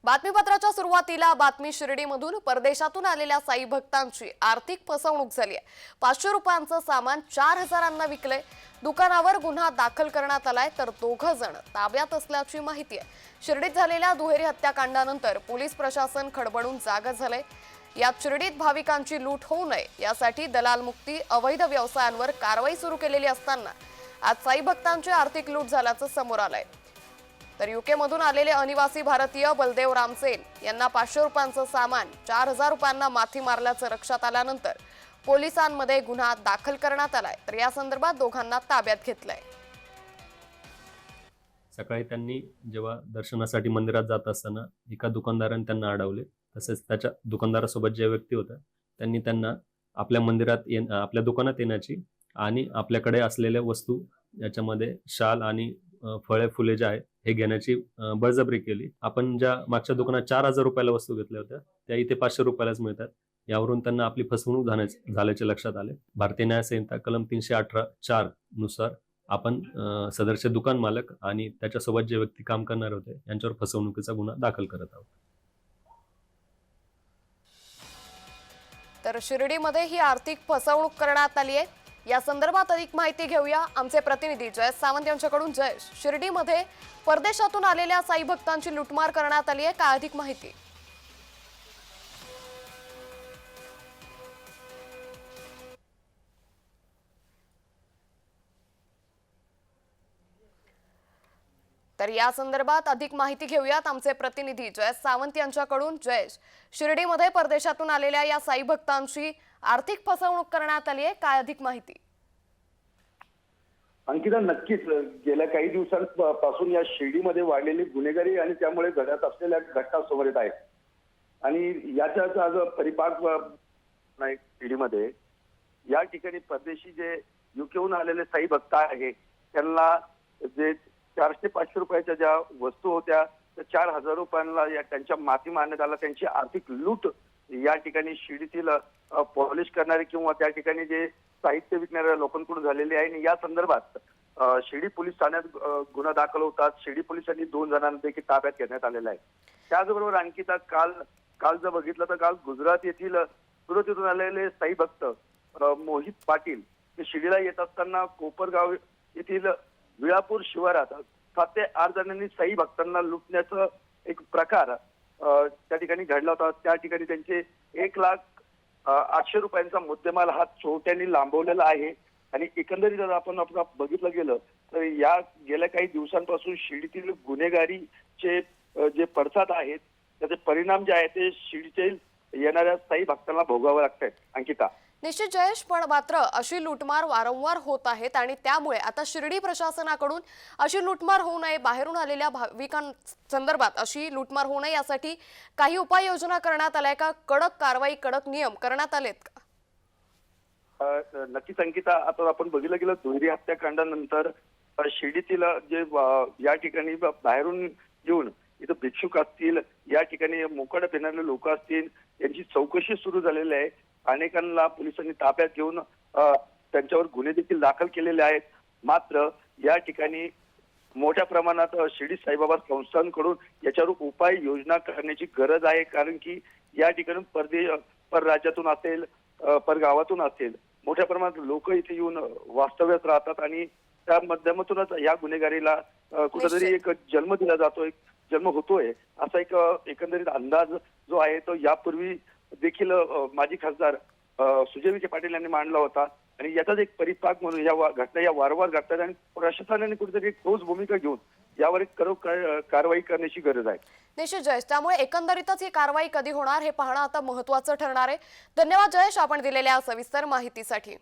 बातमीपत्राच्या सुरुवातीला बातमी शिर्डीमधून परदेशातून आलेल्या साई भक्तांची आर्थिक फसवणूक झाली आहे। 500 रुपयांचं सामान 4000 विकले। दुकानावर गुन्हा दाखल करण्यात आलाय, तर 2 जण ताब्यात असल्याची माहिती आहे। शिर्डीत झालेल्या दुहेरी हत्याकांडानंतर पोलीस प्रशासन खडबडून जागं झालंय। यात शिर्डीत भाविकांची लूट होऊ नये यासाठी दलाल मुक्ती अवैध व्यवसायांवर कारवाई सुरू केलेली असताना आज साई भक्तांची आर्थिक लूट झाल्याचं समोर आलंय। तर यूके मधून आलेले अनिवासी भारतीय बलदेव रामसेन यांना 500 रुपयांचं सामान 4000 रुपयांना माथी मारल्याचं लक्षात आल्यानंतर पोलिसांमध्ये गुन्हा दाखल करण्यात आलाय, तर या संदर्भात दोघांना ताब्यात घेतलंय। सकाळी त्यांनी जेव्हा दर्शनासाठी मंदिरात जात असताना एका दुकानदाराने त्यांना अडवले। तसेच त्याच्या दुकानदारासोबत जे व्यक्ती होता त्यांनी त्यांना आपल्या दुकानात येण्याची आणि आपल्याकडे असलेल्या वस्तू याच्यामध्ये शाल आणि फळे फुले जे आहे हे घेण्याची बळजबरी केली। आपण ज्या मागच्या दुकानात 4000 रुपयाला वस्तू घेतल्या होत्या त्या इथे 500 रुपयालाच मिळतात। यावरून त्यांना आपली फसवणूक झाल्याचे लक्षात आले। भारतीय न्याय संहिता कलम 318(4) नुसार आपण सदरचे दुकान मालक आणि त्याच्यासोबत जे व्यक्ती काम करणार होते यांच्यावर फसवणुकीचा गुन्हा दाखल करत आहोत। तर शिर्डीमध्ये ही आर्थिक फसवणूक करण्यात आली आहे। या संदर्भात अधिक माहिती घेऊया आमचे प्रतिनिधी जयेश सावंत यांच्याकडून। जयेश, शिर्डीमध्ये परदेशातून आलेल्या साई भक्तांची लूटमार करण्यात आली आहे, काय अधिक माहिती? तर या संदर्भात अधिक माहिती घेऊयात आमचे प्रतिनिधी जयेश सावंत यांच्याकडून। जयेश, शिर्डीमध्ये परदेशातून आलेल्या या साई भक्तांची आर्थिक फसवणूक करण्यात आली आहे, काय अधिक माहिती? अंकिता, नक्कीच गेल्या काही दिवसांपासून या शिर्डीमध्ये वाढलेली गुन्हेगारी आणि त्यामुळे घडत असलेल्या घटना समोर येत आहेत आणि याचाच आज परिपाक नाही। शिर्डीमध्ये या ठिकाणी परदेशी जे यूकेहून आलेले साई भक्त आहे त्यांना जे 400-500 रुपयाच्या ज्या वस्तू होत्या त्या 4000 रुपयांना त्यांच्या माथी मारण्यात आला। त्यांची आर्थिक लूट या ठिकाणी शिर्डीतील पॉलिश करणारे किंवा त्या ठिकाणी जे साहित्य विकणाऱ्या लोकांकडून झालेली आहे आणि या संदर्भात शिर्डी पोलीस ठाण्यात गुन्हा दाखल होतात। शिर्डी पोलिसांनी 2 जणांपैकी ताब्यात घेण्यात आलेला आहे। त्याचबरोबर आणखीता काल जर बघितलं तर काल गुजरात येथील सुरत येथून आलेले साई भक्त मोहित पाटील ते शिर्डीला येत असताना कोपरगाव येथील विळापूर शिवारात 7 ते 8 जणांनी साई भक्तांना लुटण्याचा एक प्रकार त्या ठिकाणी घडला होता। त्या ठिकाणी त्यांचे 1,08,000 रुपयांचा मुद्देमाल हा चोरट्यांनी लांबवलेला आहे आणि एकंदरीत आपण बघितलं गेलं तर या गेल्या काही दिवसांपासून शिर्डीतील गुन्हेगारीचे जे पडसाद आहेत त्याचे परिणाम जे आहेत ते शिर्डीतील येणाऱ्या साई भक्तांना भोगावे लागत आहेत। अंकिता, निश्चित जयेश, पण मात्र अशी लूटमार वारंवार होत आहेत आणि त्यामुळे आता शिर्डी प्रशासनाकडून अशी लूटमार होऊ नये, बाहेरून आलेल्या भाविकांसंदर्भात अशी लूटमार होऊ नये यासाठी काही उपाययोजना करण्यात आल्या का? कडक कारवाई, कडक नियम करण्यात आलेत का? नक्कीच अंकिता, आता आपण बघितलं गेलं दुहेरी हत्याकांडानंतर शिर्डीतील जे या ठिकाणी बाहेरून येऊन इथं भिक्षुक असतील, या ठिकाणी मोकाट फिरणारे लोक असतील, यांची चौकशी सुरू झालेली आहे। अनेकांना पोलिसांनी ताब्यात घेऊन त्यांच्यावर गुन्हे देखील दाखल केलेले आहेत। मात्र या ठिकाणी मोठ्या प्रमाणात शिर्डी साईबाबा संस्थांकडून याच्यावर उपाय योजना करण्याची गरज आहे, कारण की या ठिकाणी परराज्यातून असेल, परगावातून असेल, मोठ्या प्रमाणात लोक इथे येऊन वास्तव्यात राहतात आणि त्या माध्यमातूनच या गुन्हेगारीला कुठेतरी एक जन्म दिला जातो, एक जन्म होतोय असा एक एकंदरीत अंदाज जो आहे तो यापूर्वी देखील माजी खासदार सुजय विखे पाटील यांनी मांडला होता आणि याचाच एक परिपाक म्हणून या घटना या वारंवार घडतात आणि प्रशासनाने कुठेतरी ठोस भूमिका घेऊन यावर एक कारवाई करण्याची गरज आहे। निश्चित जयेश, त्यामुळे एकंदरीतच ही कारवाई कधी होणार हे पाहणं आता महत्त्वाचं ठरणार आहे। धन्यवाद जयेश, आपण दिलेल्या सविस्तर माहितीसाठी।